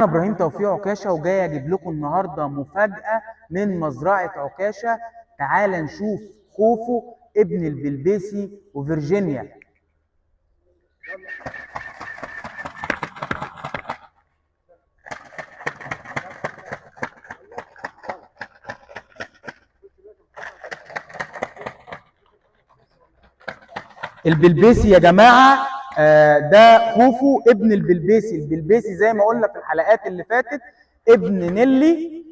أنا إبراهيم توفيق عكاشة وجاي أجيب لكم النهاردة مفاجأة من مزرعة عكاشة. تعال نشوف خوفو ابن البلبيسي وفرجينيا. البلبيسي يا جماعة ده خوفو ابن البلبيسي. البلبيسي زي ما قلنا في الحلقات اللي فاتت ابن نيلي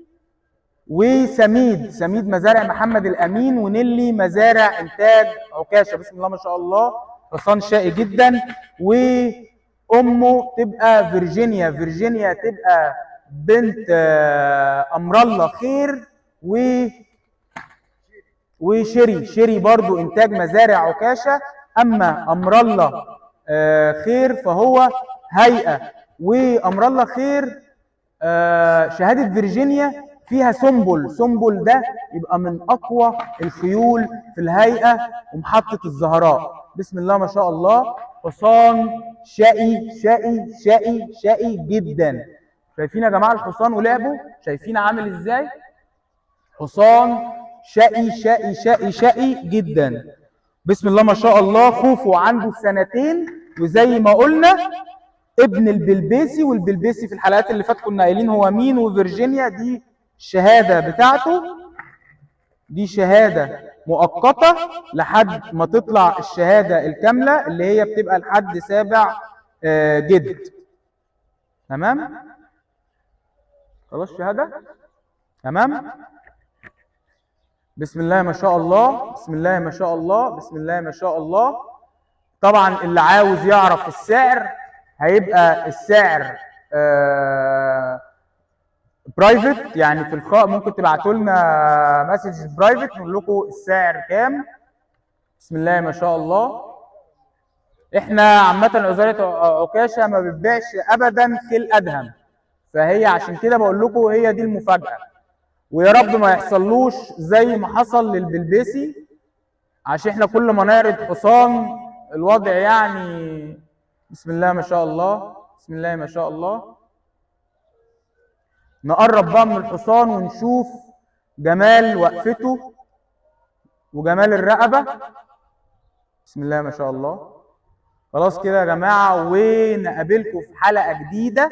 وسميد. سميد مزارع محمد الأمين، ونيلي مزارع إنتاج عكاشة. بسم الله ما شاء الله، حصان شقي جدا. وأمه تبقى فيرجينيا. فيرجينيا تبقى بنت أمر الله خير وشيري. شيري برضو إنتاج مزارع عكاشة. أما أمر الله خير فهو هيئة. وأمر الله خير شهادة فيرجينيا فيها سنبل. سنبل ده يبقى من أقوى الخيول في الهيئة ومحطة الزهراء. بسم الله ما شاء الله، حصان شقي شقي شقي شقي جدا. شايفين يا جماعة الحصان ولعبه؟ شايفين عامل ازاي؟ حصان شقي شقي شقي شقي جدا. بسم الله ما شاء الله. خوفو عنده 2 سنين، وزي ما قلنا ابن البلبيسي. والبلبيسي في الحلقات اللي فاتت كنا قايلين هو مين. وفيرجينيا دي الشهاده بتاعته، دي شهاده مؤقته لحد ما تطلع الشهاده الكامله اللي هي بتبقى لحد 7 جد. تمام؟ خلاص شهاده؟ تمام؟ بسم الله ما شاء الله، بسم الله ما شاء الله، بسم الله ما شاء الله. طبعا اللي عاوز يعرف السعر هيبقى السعر برايفت، يعني في ممكن تبعتوا لنا مسج برايفت نقول لكم السعر كام. بسم الله ما شاء الله. احنا عامه عزاله عكاشه ما بتبيعش ابدا خيل ادهم، فهي عشان كده بقول لكم هي دي المفاجاه. ويا رب ما يحصلوش زي ما حصل للبلبيسي، عشان احنا كل ما نعرض حصان الوضع يعني. بسم الله ما شاء الله، بسم الله ما شاء الله. نقرب بقى من الحصان ونشوف جمال وقفته وجمال الرقبة. بسم الله ما شاء الله. خلاص كده يا جماعة، ونقابلكم في حلقة جديدة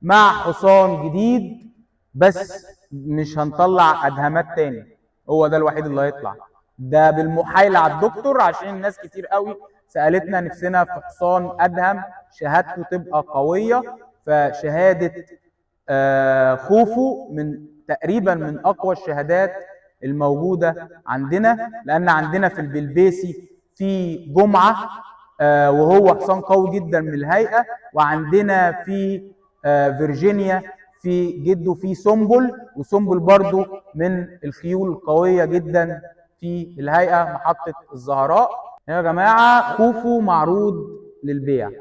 مع حصان جديد، بس مش هنطلع أدهمات تاني، هو ده الوحيد اللي هيطلع. ده بالمحايلة على الدكتور، عشان ناس كتير قوي سألتنا نفسنا في حصان أدهم شهادته تبقى قوية. فشهادة خوفو تقريبا من أقوى الشهادات الموجودة عندنا، لأن عندنا في البلبيسي في جمعة وهو حصان قوي جدا من الهيئة، وعندنا في فيرجينيا في جده في سنبل، وسنبل برضو من الخيول القوية جدا في الهيئة محطة الزهراء. يا جماعة خوفو معروض للبيع.